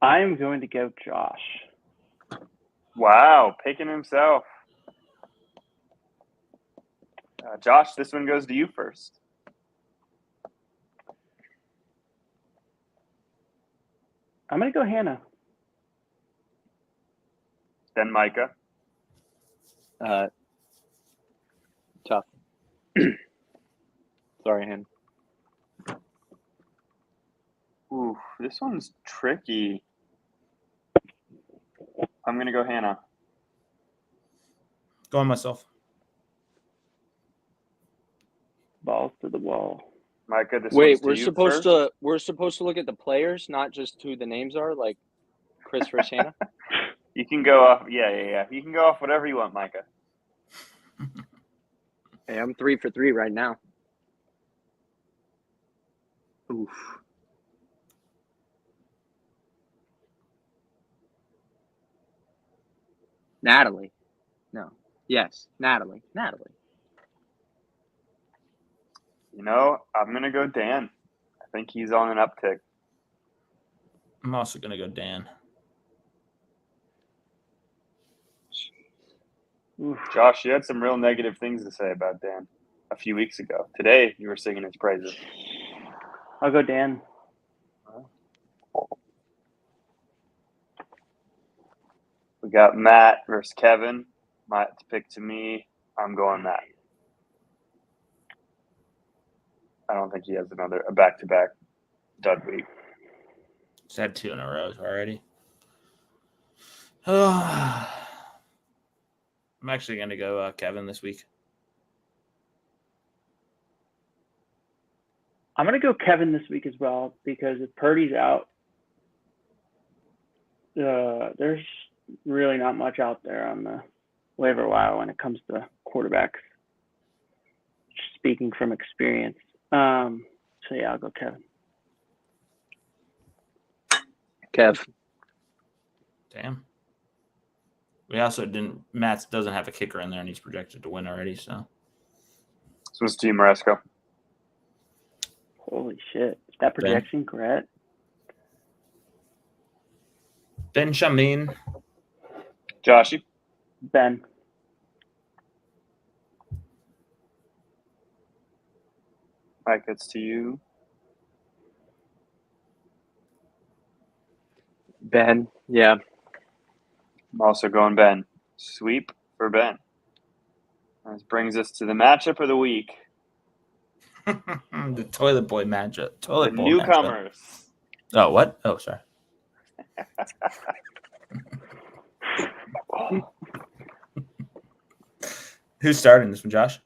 I'm going to go Josh. Wow, picking himself. Josh, this one goes to you first. I'm going to go Hannah. Then Micah. Tough. Sorry, Han. Ooh, this one's tricky. I'm going to go Hannah. Going myself. Balls to the wall. Micah, this Wait, one's to you we're supposed to look at the players, not just who the names are, like Chris versus Hannah. You can go off. Yeah. You can go off whatever you want, Micah. Hey, I'm 3 for 3 right now. Oof. Natalie. No. Yes, Natalie. You know, I'm gonna go Dan. I think he's on an uptick. I'm also gonna go Dan. Oof. Josh, you had some real negative things to say about Dan a few weeks ago. Today, you were singing his praises. I'll go Dan. We got Matt versus Kevin. Matt's pick to me. I'm going Matt. I don't think he has a back-to-back dud week. He's had 2 in a row already. I'm actually going to go Kevin this week. I'm going to go Kevin this week as well because if Purdy's out, there's really not much out there on the waiver wire when it comes to quarterbacks. Just speaking from experience. So yeah, I'll go Kevin. Kev. Damn. We also didn't. Matt doesn't have a kicker in there, and he's projected to win already. So This was Team Moresco. Holy shit! Is that projection correct? Benjamin. Joshy. Ben. Mike, it's to you. Ben. Yeah. I'm also going Ben. Sweep for Ben. This brings us to the matchup of the week. The toilet boy matchup. The newcomers. Oh, what? Oh, sorry. Who's starting this one, Josh?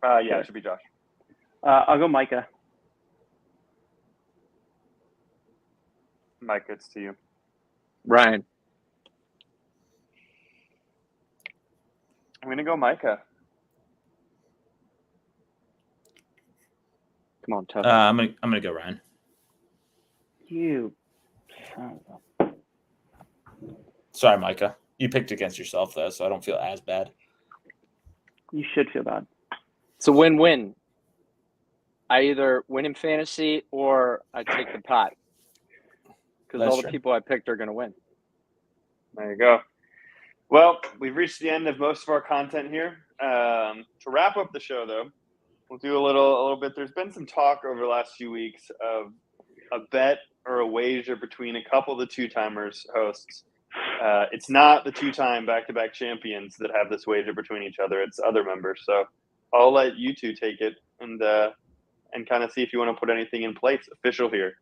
Yeah, it should be Josh. I'll go Micah. Mike, it's to you. Ryan. I'm going to go Micah. Come on, tough. I'm gonna go Ryan. You son of a... Sorry, Micah. You picked against yourself though, so I don't feel as bad. You should feel bad. It's a win-win. I either win in fantasy or I take the pot. Because That's all the true. people I picked are going to win. There you go. Well, we've reached the end of most of our content here. To wrap up the show, though, we'll do a little bit. There's been some talk over the last few weeks of a bet or a wager between a couple of the two-timers hosts. It's not the two-time back-to-back champions that have this wager between each other. It's other members. So I'll let you two take it and kind of see if you want to put anything in place. Official here.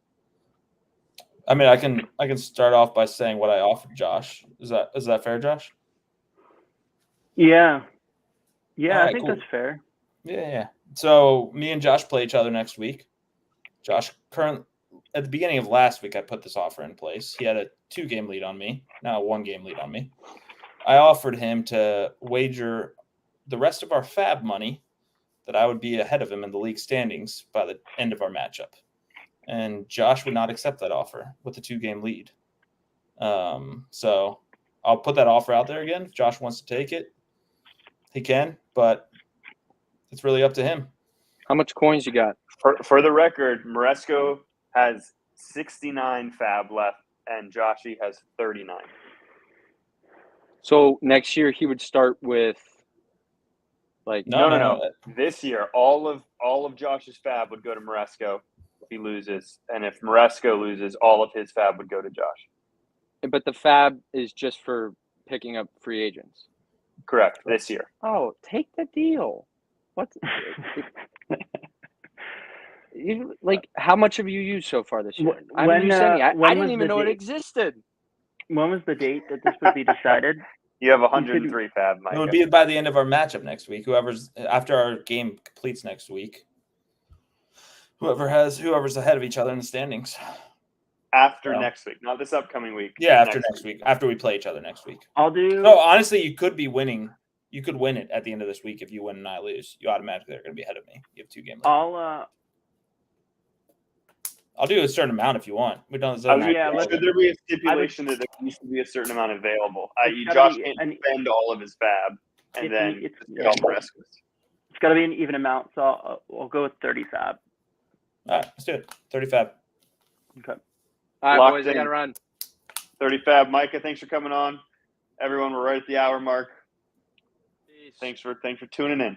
I mean, I can start off by saying what I offered Josh. Is that fair, Josh? Yeah. All I right, think cool. that's fair. Yeah. So me and Josh play each other next week. Josh, at the beginning of last week, I put this offer in place. He had a 2-game lead on me, now a 1-game lead on me. I offered him to wager the rest of our fab money that I would be ahead of him in the league standings by the end of our matchup. And Josh would not accept that offer with a 2-game lead. So I'll put that offer out there again. If Josh wants to take it, he can, but it's really up to him. How much coins you got? For the record, Moresco has 69 fab left, and Joshy has 39. So next year he would start with like No. This year, all of Josh's fab would go to Moresco if he loses, and if Moresco loses, all of his fab would go to Josh. But the fab is just for picking up free agents. Correct. This year. Oh, take the deal. What? How much have you used so far this year? I haven't used any. I didn't even know it existed. When was the date that this would be decided? You have 103 fab, Mike. It would be by the end of our matchup next week. Whoever's after our game completes next week. Whoever's ahead of each other in the standings. After Well. next week, not this upcoming week. Yeah, after next week. After we play each other next week. I'll do. No, honestly, you could be winning. You could win it at the end of this week if you win and I lose. You automatically are going to be ahead of me. You have 2 games. I'll do a certain amount if you want. We don't. Should there be a stipulation that there needs to be a certain amount available? I.e., gotta Josh be can't spend all of his fab and then just get all the rest of it. It's got to be an even amount, so I'll go with 30 fab. All right, let's do it. 30 fab. Okay. All right, Locked boys, I in. got to run. 30 fab. Micah, thanks for coming on. Everyone, we're right at the hour mark. Peace. Thanks for tuning in.